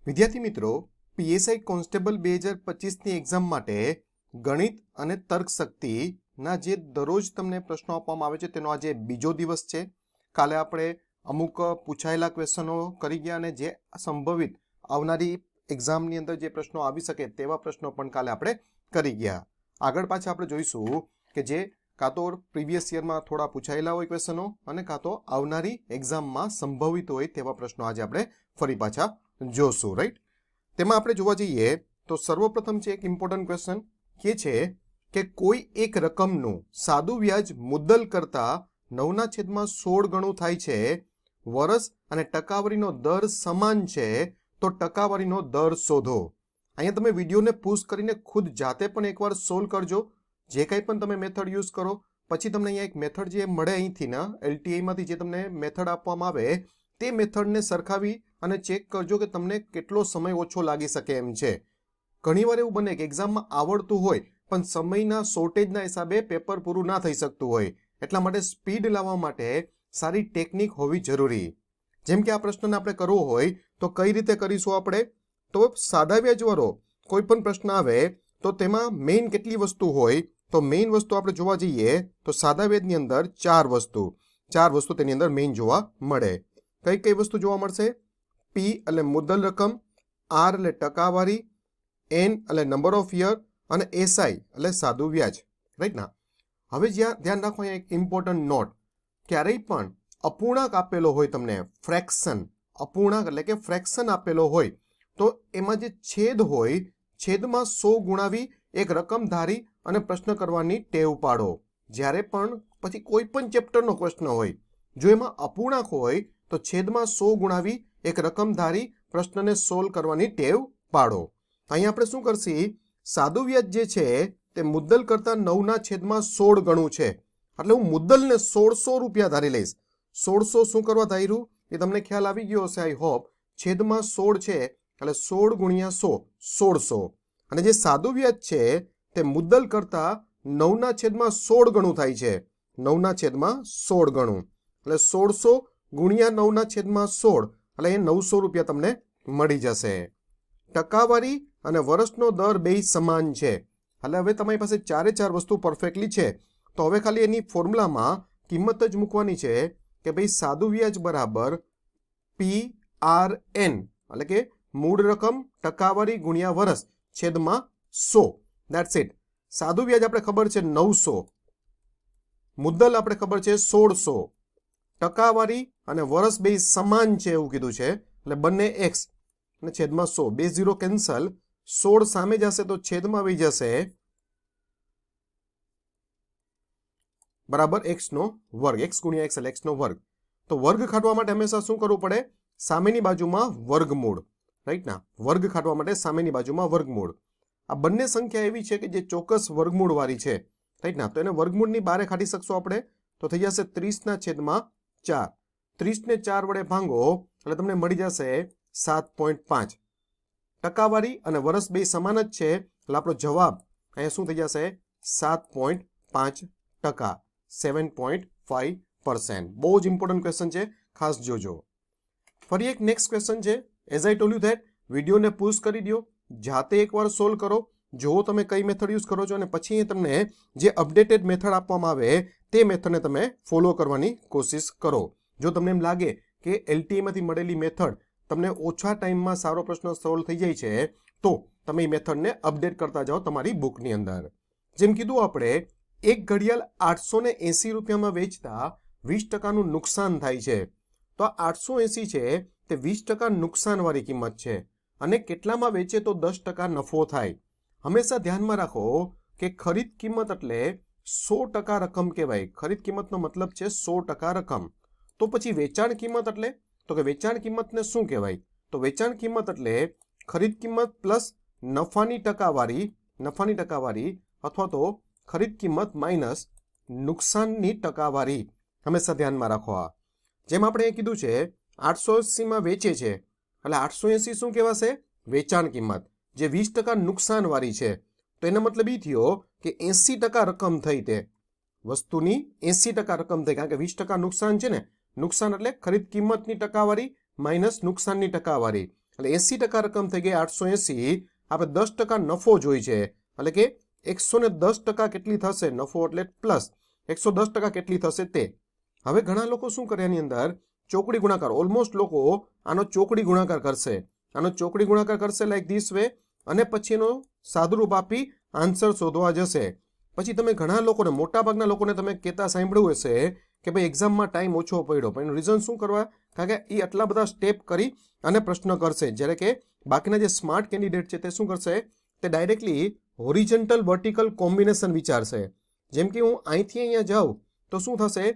વિદ્યાર્થી મિત્રો, PSI constable 2025ની exam માટે ગણિત અને તર્કશક્તિના જે દરરોજ તમને પ્રશ્નો આપવામાં આવે છે તેનો આજે બીજો દિવસ છે. કાલે આપણે અમુક પૂછાયેલા ક્વેશ્ચનો કરી ગયા અને જે સંભવિત આવનારી એક્ઝામની અંદર જે પ્રશ્નો આવી શકે તેવા પ્રશ્નો પણ કાલે આપણે કરી ગયા. આગળ પાછા આપણે જોઈશું કે જે કાં તો પ્રીવિયસ યરમાં થોડા પૂછાયેલા હોય ક્વેશ્ચનો અને કાં તો આવનારી એક્ઝામમાં સંભવિત હોય તેવા પ્રશ્નો આજે આપણે ફરી પાછા જોશું. રાઈટ, તેમાં આપણે જોવા જઈએ તો સર્વપ્રથમ છે એક ઇમ્પોર્ટન્ટ ક્વેશ્ચન કે છે કે કોઈ એક રકમનું સાદું વ્યાજ મુદ્દલ કરતા 9/16 ગણું થાય છે, વર્ષ અને ટકાવારીનો દર સમાન છે, તો ટકાવારીનો દર શોધો. અહીંયા તમે વિડીયોને પૂઝ કરીને ખુદ જાતે પણ એકવાર સોલ્વ કરજો. જે કંઈ પણ તમે મેથડ યુઝ કરો પછી તમને અહીંયા એક મેથડ જે મળે અહીંથી ના LTIમાંથી જે તમને મેથડ આપવામાં આવે તે મેથડને સરખાવી અને ચેક કરજો કે તમને કેટલો સમય ઓછો લાગી શકે એમ છે. ઘણીવાર એવું બને કે એક્ઝામમાં આવડતું હોય પણ સમયના શોર્ટેજના હિસાબે પેપર પૂરું ના થઈ શકતું હોય. એટલા માટે સ્પીડ લાવવા માટે સારી ટેકનિક હોવી જરૂરી. જેમ કે આ પ્રશ્નને આપણે કરવો હોય તો કઈ રીતે કરીશું આપણે? તો સાદા વ્યાજવાળો કોઈ પણ પ્રશ્ન આવે તો તેમાં મેઇન કેટલી વસ્તુ હોય? તો મેઇન વસ્તુ આપણે જોવા જઈએ તો સાદા વ્યાજની અંદર ચાર વસ્તુ તેની અંદર મેઇન જોવા મળે. કઈ કઈ વસ્તુ જોવા મળશે? પી એટલે મુદ્દલ રકમ, આર એટલે ટકાવારી, એન એટલે નંબર ઓફ યર અને એસઆઈ એટલે સાદું વ્યાજ. રાઈટ ના? હવે જ્યાં ધ્યાન રાખો અહીંયા એક ઇમ્પોર્ટન્ટ નોટ, ક્યારેય પણ અપૂર્ણાંક આપેલો હોય તમને ફ્રેક્શન, અપૂર્ણાંક એટલે કે ફ્રેક્શન આપેલો હોય તો એમાં જે છેદ હોય છેદમાં 100 ગુણાવી એક રકમ ધારી અને પ્રશ્ન કરવાની ટેવ પાડો. જ્યારે પણ પછી કોઈ પણ ચેપ્ટરનો પ્રશ્ન હોય જો એમાં અપૂર્ણાંક હોય તો છેદમાં 100 ગુણાવી એક રકમ ધારી પ્રશ્નને સોલ્વ કરવાની ટેવ પાડો. અહીંયા આપણે શું કરશી? સાદું વ્યાજ જે છે તે મુદ્દલ કરતા 9/16 ગણું છે એટલે હું મુદ્દલને 1600 રૂપિયા ધારી લઈશ. 1600 શું કરવા ધાર્યું એ તમને ખ્યાલ આવી ગયો હશે આઈ હોપ. છેદમાં 16 છે એટલે 16 ગુણ્યા 100 1600 અને જે સાદું વ્યાજ છે તે મુદ્દલ કરતા 9/16 ગણું થાય છે. 9/16 ગણું એટલે 1600 ગુણ્યા 9/16 એટલે એ 900 રૂપિયા તમને મળી જશે. ટકાવારી અને વર્ષનો દર બે સમાન છે એટલે હવે તમારી પાસે ચારે ચાર વસ્તુ પરફેક્ટલી છે. તો હવે ખાલી એની ફોર્મ્યુલામાં કિંમત જ મૂકવાની છે કે ભાઈ સાદું વ્યાજ બરાબર PRN એટલે કે મૂળ રકમ ટકાવારી ગુણ્યા વર્ષ છેદમાં 100. That's it. સાદું વ્યાજ આપણે ખબર છે 900, મુદ્દલ આપણે ખબર છે 1600, ટકાવારી અને વર્ષ બે સમાન છે એવું કીધું છે એટલે બંને x અને છેદમાં 100. 2 0 કેન્સલ, 16 સામે જશે તો છેદમાં આવી જશે બરાબર x નો વર્ગ. x ગુણ્યા x એટલે x નો વર્ગ. તો વર્ગ કાઢવા માટે હંમેશા શું કરવું પડે? સામેની બાજુમાં વર્ગમૂળ. રાઈટ ના? વર્ગ કાઢવા માટે સામેની બાજુમાં વર્ગમૂળ. આ બંને સંખ્યા એવી છે કે જે ચોક્કસ વર્ગમૂળ વાળી છે. રાઈટ ના? તો એને વર્ગમૂળની બારે કાઢી શકશો આપણે તો થઈ જશે 30/4. 30 ને 4 વડે ભાંગો એટલે તમને મળી જશે 7.5. ટકાવારી અને વર્ષ બે સમાન જ છે એટલે આપણો જવાબ અહીંયા શું થઈ જશે? 7.5%, 7.5%. બહુ જ ઇમ્પોર્ટન્ટ ક્વેશ્ચન છે, ખાસ જોજો. ફરી એક નેક્સ્ટ ક્વેશ્ચન છે. As I told you that વિડીયોને પૂઝ કરી દો, જાતે એકવાર સોલ્વ કરો, જો તમે કઈ મેથડ યુઝ કરો છો અને પછી તમને જે અપડેટેડ મેથડ આપવામાં આવે તે મેથડને તમે ફોલો કરવાની કોશિશ કરો. જો તમને એમ લાગે કે LTIમાંથી મળેલી મેથડ તમને ઓછા ટાઈમમાં સારો પ્રશ્ન સોલ્વ થઈ જાય છે તો તમે એ મેથડને અપડેટ કરતા જાઓ તમારી બુકની અંદર. જેમ કીધું આપણે એક ઘડિયાળ 880 રૂપિયામાં વેચતા 20%નું નુકસાન થાય છે. તો 880 છે તે 20% નુકસાનવાળી કિંમત છે અને કેટલામાં વેચે તો 10% નફો થાય. હંમેશા ધ્યાનમાં રાખો કે ખરીદ કિંમત એટલે 100% રકમ કહેવાય. ખરીદ કિંમતનો મતલબ છે 100% રકમ. તો પછી વેચાણ કિંમત એટલે? તો કે વેચાણ કિંમતને શું કહેવાય? તો વેચાણ કિંમત એટલે ખરીદ કિંમત પ્લસ નફાની ટકાવારી અથવા તો ખરીદ કિંમત માઇનસ નુકસાનની ટકાવારી. હંમેશા ધ્યાનમાં રાખો. આ જેમ આપણે કીધું છે 880માં વેચે છે એટલે 880 શું કહેવાશે? વેચાણ કિંમત. જે 20% નુકસાનવાળી છે તો એનો મતલબ એ થયો કે 80% રકમ થઈ, તે વસ્તુની 80% રકમ થઈ, કારણ કે 20% નુકસાન છે ને. નુકસાન એટલે ખરીદ કિંમતની ટકાવારી માઇનસ નુકસાનની ટકાવારી એટલે 80% રકમ થઈ ગઈ 880. આપણે 10% નફો જોઈ છે, એટલે કે 110% કેટલી થશે નફો, એટલે પ્લસ 110% કેટલી થશે તે. હવે ઘણા લોકો શું કરે, એની અંદર ચોકડી ગુણાકાર, ઓલમોસ્ટ લોકો આનો ચોકડી ગુણાકાર કરશે, લાઈક ધીસ વે, અને પછી એનો સાદુરૂપ આપી આન્સર શોધવા જશે. પછી તમે ઘણા લોકોને, મોટાભાગના લોકોને તમે કહેતા સાંભળ્યું હશે કે ભાઈ એક્ઝામમાં ટાઈમ ઓછો પડ્યો, પણ એનું રીઝન શું કરવા, કારણ કે એ આટલા બધા સ્ટેપ કરી અને પ્રશ્ન કરશે. જ્યારે કે બાકીના જે સ્માર્ટ કેન્ડિડેટ છે તે શું કરશે, તે ડાયરેક્ટલી હોરિઝોન્ટલ વર્ટિકલ કોમ્બિનેશન વિચારશે. જેમ કે હું અહીંથી અહીંયા જાઉં તો શું થશે,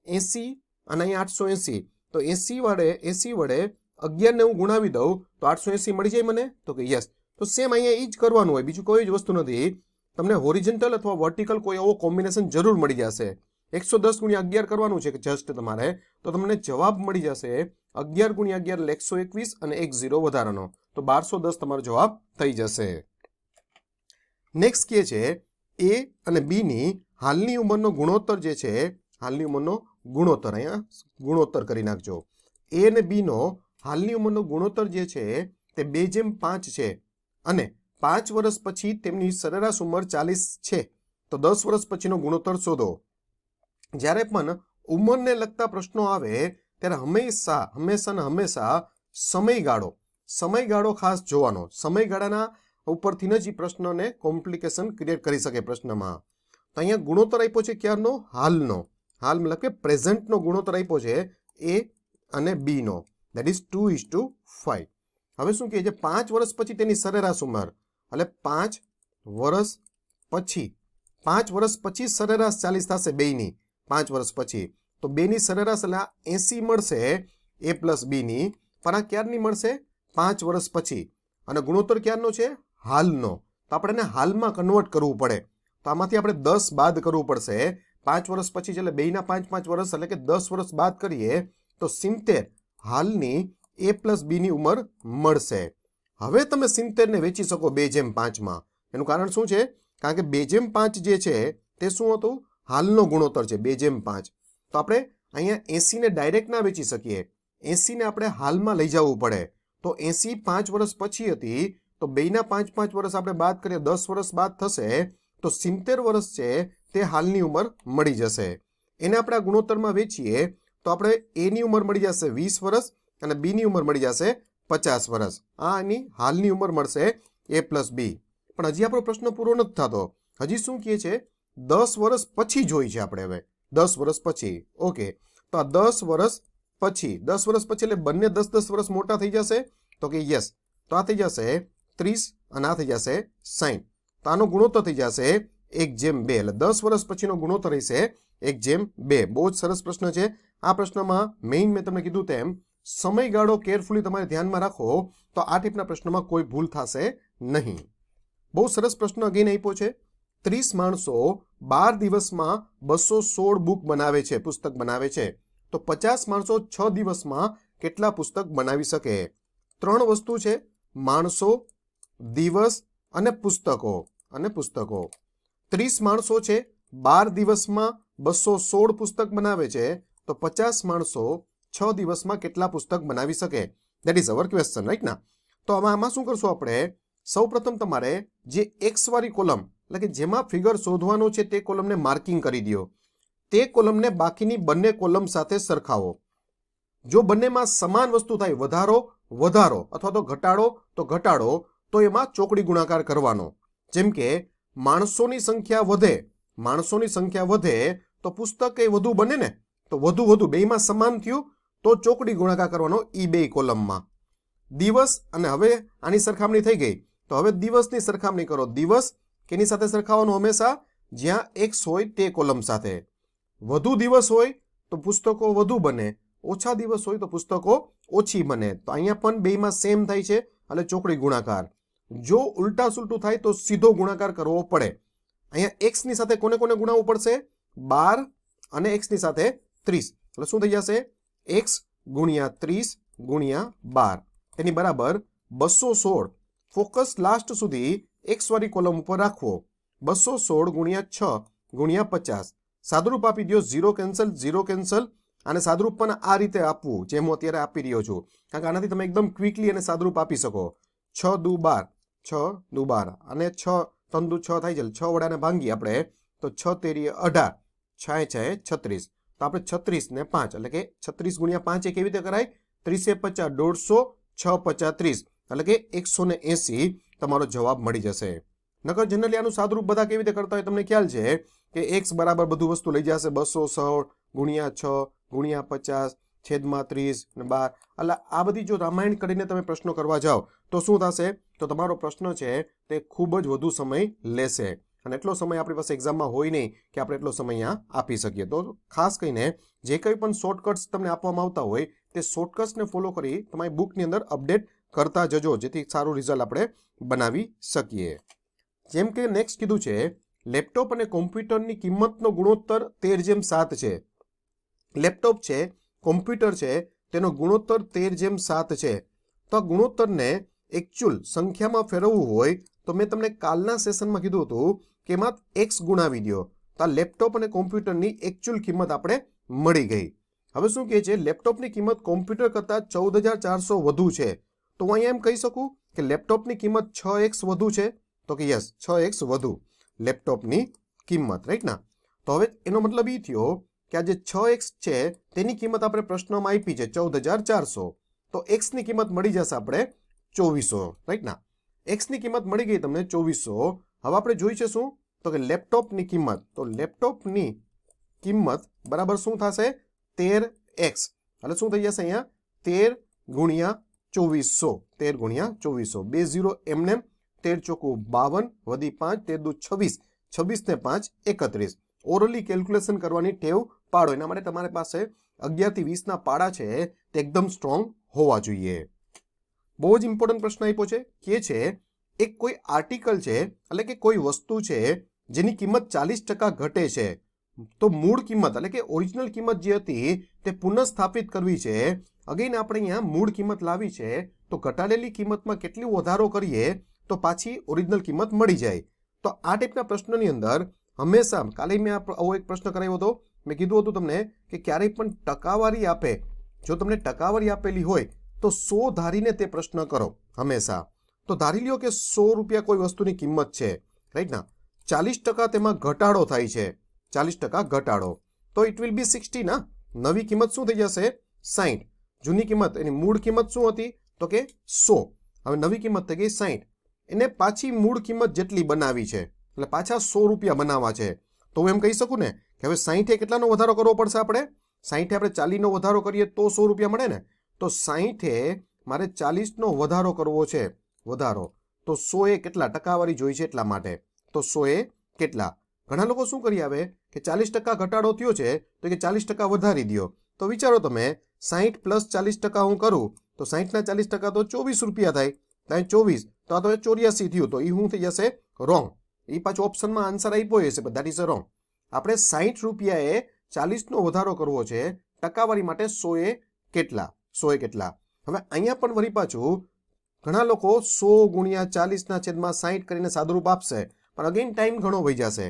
80 અને અહીંયા 880, તો 80 વડે 11 હું ગુણાવી દઉં તો 880 મળી જાય મને, તો કે યસ. તો સેમ અહીંયા એ જ કરવાનું હોય, બીજું કોઈ જ વસ્તુ નથી. તમને હોરિઝોન્ટલ અથવા વર્ટિકલ કોઈ એવો કોમ્બિનેશન જરૂર મળી જશે. 110 ગુણ્યા 11 કરવાનું છે કે જસ્ટ તમારે, તો તમને જવાબ મળી જશે 11 ગુણ્યા 11 એટલે 121 અને 1 0 વધારાનો, તો 1210 તમારો જવાબ થઈ જશે. નેક્સ્ટ કે છે એ અને બી ની હાલની ઉંમરનો ગુણોત્તર જે છે, હાલની ઉંમરનો ગુણોત્તર, અહીંયા ગુણોત્તર કરી નાખજો. એ અને બી નો હાલની ઉંમરનો ગુણોત્તર જે છે તે 2:5 છે, અને 5 વર્ષ પછી તેમની સરેરાશ ઉંમર 40 છે, તો 10 વર્ષ પછીનો ગુણોત્તર શોધો. જ્યારે પણ ઉંમરને લગતા પ્રશ્નો આવે ત્યારે હંમેશા સમયગાળો ખાસ જોવાનો. સમયગાળાના ઉપરથી જ પ્રશ્નને કોમ્પ્લિકેશન ક્રિએટ કરી શકે પ્રશ્નમાં. તો અહીંયા ગુણોત્તર આપ્યો છે ક્યારનો, હાલ મતલબ કે પ્રેઝન્ટનો ગુણોત્તર આપ્યો છે એ અને બી નો, દેટ ઇઝ 2:5. હવે શું કહે છે, 5 વર્ષ પછી તેની સરેરાશ ઉંમર, એટલે 5 વર્ષ પછી સરેરાશ 40 થશે બેયની. 5 વર્ષ પછી તો બેની સરેરાશ એટલે 80 મળશે એ પ્લસ બી ની, પણ આ ક્યારની મળશે, 5 વર્ષ પછી, અને ગુણોત્તર ક્યારનો છે, હાલનો. તો આપણે એને હાલમાં કન્વર્ટ કરવું પડે, તો આમાંથી આપણે 10 બાદ કરવું પડશે. 5 વર્ષ પછી એટલે બેયના 5 વર્ષ, એટલે કે 10 વર્ષ બાદ કરીએ તો 70 હાલની એ પ્લસ બી ની ઉંમર મળશે. હવે તમે 70 ને વેચી શકો 2:5 એનું કારણ શું છે, કારણ કે 2:5 જે છે તે શું હતું, હાલનો ગુણોત્તર છે 2:5. તો આપણે અહીંયા 80 ને ડાયરેક્ટ ના વેચી શકીએ, 80 ને આપણે હાલમાં લઈ જવું પડે. તો 80 5 વર્ષ પછી હતી, તો બેયના 5 વર્ષ આપણે બાદ કરીએ, 10 વર્ષ બાદ થશે, તો 70 વર્ષ છે તે હાલની ઉંમર મળી જશે. એને આપણે આ ગુણોત્તરમાં વેચીએ તો આપણે એ ની ઉંમર મળી જશે 20 વર્ષ અને બી ની ઉંમર મળી જશે 50 વર્ષ. આ એની હાલની ઉંમર મળશે એ પ્લસ બી. પણ હજી આપણો પ્રશ્ન પૂરો નથી થતો. હજી શું કહે છે, 10 વર્ષ પછી જોઈ છે આપણે. હવે 10 વર્ષ પછી, ઓકે, તો આ 10 વર્ષ પછી એટલે બંને 10 વર્ષ મોટા થઈ જશે, તો કે યસ. તો આ થઈ જશે 30 અને આ થઈ જશે 60. તો આનો ગુણોત્તર થઈ જશે 1:2, એટલે 10 વર્ષ પછીનો ગુણોત્તર રહેશે 1:2. બહુ જ સરસ પ્રશ્ન છે. આ પ્રશ્નમાં મેઇન મેં તમને કીધું તેમ સમયગાળો કેરફુલી તમારે ધ્યાનમાં રાખો, તો આ ટાઈપના પ્રશ્નમાં કોઈ ભૂલ થશે નહીં. બહુ સરસ પ્રશ્ન અગેન આપ્યો છે. 30 માણસો 12 દિવસમાં 216 બુક બનાવે છે, પુસ્તક બનાવે છે, તો 50 માણસો 6 દિવસમાં કેટલા પુસ્તક બનાવી શકે? 3 વસ્તુ છે, માણસો, દિવસ અને પુસ્તકો. 30 માણસો છે, 12 દિવસમાં 216 પુસ્તક બનાવે છે, તો 50 માણસો 6 દિવસમાં કેટલા પુસ્તક બનાવી શકે? That is our question, right ના? તો આમાં શું કરશું આપણે, સૌ પ્રથમ તમારે જે એક્સ વાળી કોલમ, એટલે કે જેમાં ફિગર શોધવાનો છે તે કોલમને માર્કિંગ કરી દો. તે કોલમને બાકીની બંને કોલમ સાથે સરખાવો. જો બંનેમાં સમાન વસ્તુ થાય, વધારો અથવા તો ઘટાડો, તો એમાં ચોકડી ગુણાકાર કરવાનો. જેમ કે માણસોની સંખ્યા વધે તો પુસ્તક એ વધુ બને ને, તો વધુ બેયમાં સમાન થયું તો ચોકડી ગુણાકાર કરવાનો ઈ બે કોલમમાં. દિવસ, અને હવે આની સરખામણી થઈ ગઈ, તો હવે દિવસની સરખામણી કરો. દિવસ કેની સાથે સરખાવવાનો? હંમેશા જ્યાં એક્સ હોય તે કોલમ સાથે. વધુ દિવસ હોય તો પુસ્તકો વધુ બને, ઓછા દિવસ હોય તો પુસ્તકો ઓછી બને. તો અહીંયા પણ બેયમાં સેમ થાય છે, એટલે ચોકડી ગુણાકાર. જો ઉલટા સુલટું થાય તો સીધો ગુણાકાર કરવો પડે. અહીંયા એક્સ ની સાથે કોને ગુણાવવું પડશે? 12 અને એક્સ ની સાથે 30, એટલે શું થઈ જશે? એક્સ ગુણ્યા 30 ગુણ્યા 12, તેની બરાબર 216. ફોકસ લાસ્ટ સુધી એક્સ વાળી કોલમ ઉપર રાખવો. 216 ગુણ્યા 6 ગુણ્યા 50, સાદુરૂપ આપી દો, 0 કેન્સલ, આને સાદુરૂપ પણ આ રીતે આપવું જેમ હું અત્યારે આપી રહ્યો છું, કારણ કે આનાથી તમે એકદમ ક્વિકલી અને સાદુરૂપ આપી શકો. 6 દુ 12, 6 દુ 12 અને 6 3 દુ 6 થાય છે, 6 વડાને ભાંગી આપણે તો 6 તેરી 18, 6 છે 36. તો આપણે 36 ને 5 એટલે કે 36 ગુણ્યા 5 એ કેવી રીતે કરાય? 30 50, 150, 6 50 30 એટલે કે 180 તમારો જવાબ મળી જશે. નકર જનરલી આનું સાદુરૂપ બધા કેવી રીતે કરતા હોય તમને ખ્યાલ છે કે x બરાબર બધું વસ્તુ લઈ જશે 216 ગુણ્યા 6 ગુણ્યા 50 છેદમાં 30 ને 12. એટલે આ બધી જો રામાયણ કરીને તમે પ્રશ્નો કરવા જાઓ તો શું થશે? તો તમારો પ્રશ્ન છે તે ખૂબ જ વધુ સમય લેશે અને એટલો સમય આપણી પાસે એક્ઝામમાં હોય નહીં કે આપણે એટલો સમય અહીંયા આપી શકીએ. તો ખાસ કરીને જે કંઈ પણ શોર્ટકટ્સ તમને આપવામાં આવતા હોય તે શોર્ટકટ્સને ફોલો કરી તમારી બુકની અંદર અપડેટ કરતા જજો, જેથી સારું રિઝલ્ટ આપણે બનાવી શકીએ. જેમ કે નેક્સ્ટ કીધું છે લેપટોપ અને કોમ્પ્યુટરની કિંમતનો ગુણોત્તર 13:7 છે. લેપટોપ છે, કોમ્પ્યુટર છે, તેનો ગુણોત્તર 13:7 છે. તો આ ગુણોત્તરને એકચ્યુઅલ સંખ્યામાં ફેરવવું હોય તો મેં તમને કાલના સેશનમાં કીધું હતું કે એમાં x ગુણાવી દો. તો આ લેપટોપ અને કોમ્પ્યુટરની એકચ્યુઅલ કિંમત આપણે મળી ગઈ. હવે શું કહે છે? લેપટોપની કિંમત કોમ્પ્યુટર કરતાં 14,400 વધુ છે. તો હું અહીંયા એમ કહી શકું કે લેપટોપની કિંમત 6x વધુ છે. તો કે યસ, 6x વધુ લેપટોપની કિંમત, રાઈટ ના? તો હવે એનો મતલબ એ થયો કે આ જે 6x છે તેની કિંમત આપણે પ્રશ્નમાં આપી છે 14,400. તો x ની કિંમત મળી જશે આપણે 2400, રાઈટ ના? x ની કિંમત મળી ગઈ તમને 2400. હવે આપણે જોઈ છે શું? તો કે લેપટોપની કિંમત. તો લેપટોપની કિંમત બરાબર શું થશે? 13x. એટલે શું થઈ જશે અહીંયા? 13 ગુણ્યા 2400. 13 ગુણ્યા 2400. 20 એમને 13 ચોકું 52 વધી 5 13 દુ 26, 26 ને 5 31. ઓરલી કેલ્ક્યુલેશન કરવાની ટેવ પાડો. એના માટે તમારી પાસે 11 થી 20 ના પાડા છે તે એકદમ સ્ટ્રોંગ હોવા જોઈએ. બહુ જ ઇમ્પોર્ટન્ટ પ્રશ્ન આપ્યો છે કે છે એક કોઈ આર્ટિકલ છે એટલે કે કોઈ વસ્તુ છે જેની કિંમત 40% ઘટે છે, તો મૂળ કિંમત એટલે કે ઓરિજિનલ કિંમત જે હતી તે પુનઃસ્થાપિત કરવી છે. અગેન આપણે અહીંયા મૂળ કિંમત લાવી છે તો ઘટાડેલી કિંમતમાં કેટલો વધારો કરીએ તો પાછી ઓરિજિનલ કિંમત મળી જાય. તો આ ટાઈપના પ્રશ્નોની અંદર હંમેશા, કાલે મેં આવો એક પ્રશ્ન કરાવ્યો હતો, મેં કીધું હતું તમને કે ક્યારેય પણ ટકાવારી આપે, જો તમને ટકાવારી આપેલી હોય તો 100 ધારીને તે પ્રશ્ન કરો હંમેશા. તો ધારી લ્યો કે 100 રૂપિયા કોઈ વસ્તુની કિંમત છે, રાઈટ ના? 40% તેમાં ઘટાડો થાય છે, 40% ઘટાડો, તો ઇટ વિલ બી 60 ના? નવી કિંમત શું થઈ જશે? 60. જૂની કિંમત એની મૂળ કિંમત શું હતી? તો કે 100. હવે નવી કિંમત થઈ ગઈ 60. એને પાછી મૂળ કિંમત જેટલી બનાવી છે એટલે પાછા 100 રૂપિયા બનાવવા છે. તો હું એમ કહી શકું ને કે હવે 60 કેટલાનો વધારો કરવો પડશે આપણે? 60 આપણે 40 નો વધારો કરીએ તો 100 રૂપિયા મળે ને? તો 60 મારે 40 નો વધારો કરવો છે, વધારો. તો 100 કેટલા ટકાવારી જોઈ છે એટલા માટે. તો 100 કેટલા? ઘણા લોકો શું કરી આવે કે 40% ઘટાડો થયો છે તો કે 40% વધારી દો. તો વિચારો તમે 60 પ્લસ 40% હું કરું તો 60 ના 40% તો 24 રૂપિયા થાય. ત્યાં 24 તો આ તો 84 થયું. તો એ શું થઈ જશે? રોંગ. એ પાછું ઓપ્શનમાં આન્સર આપ્યો હશે, બટ ધેટ ઇઝ રોંગ. આપણે 60 રૂપિયાએ 40 નો વધારો કરવો છે, ટકાવારી માટે 100 કેટલા? 100 કેટલા? હવે અહીંયા પણ વળી પાછું ઘણા લોકો 100 ગુણ્યા 40 ના છેદમાં 60 કરીને સાદુરૂપ આપશે, પણ અગેન ટાઈમ ઘણો વહી જશે.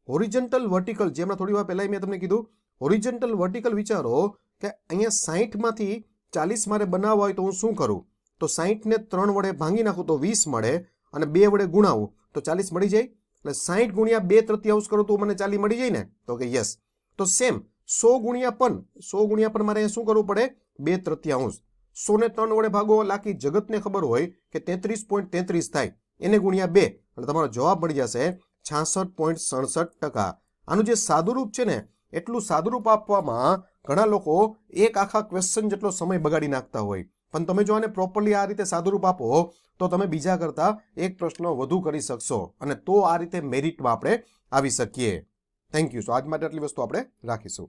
હોરિઝોન્ટલ વર્ટિકલ, જે હમણાં થોડી વાર પહેલા મેં તમને કીધું, હોરિઝોન્ટલ વર્ટિકલ વિચારો કે અહીંયા 60 માંથી 40 મારે બનાવવા હોય તો હું શું કરું? તો 60 ને 3 વડે ભાંગી નાખું તો 20 મળે અને 2 વડે ગુણાવું તો 40 મળી જાય. એટલે 60 ગુણ્યા 2/3 કરું તો મને 40 મળી જાય ને? તો કે યસ. તો સેમ 100 ગુણ્યા પણ મારે શું કરવું પડે? 2/3. 100 ને 3 વડે ભાગો, લાખી જગતને ખબર હોય કે 33.33 થાય, એને ગુણ્યા 2 એટલે તમારો જવાબ મળી જશે 66.67%. આનું જે સાદુરૂપ છે ને, એટલું સાદુરૂપ આપવામાં ઘણા લોકો એક આખા ક્વેશ્ચન જેટલો સમય બગાડી નાખતા હોય. પણ તમે જો આને પ્રોપરલી આ રીતે સાદુરૂપ આપો તો તમે બીજા કરતાં એક પ્રશ્ન વધુ કરી શકશો અને તો આ રીતે મેરિટમાં આપણે આવી શકીએ. Thank you. સો આજ માટે આટલી વસ્તુ આપણે રાખીશું.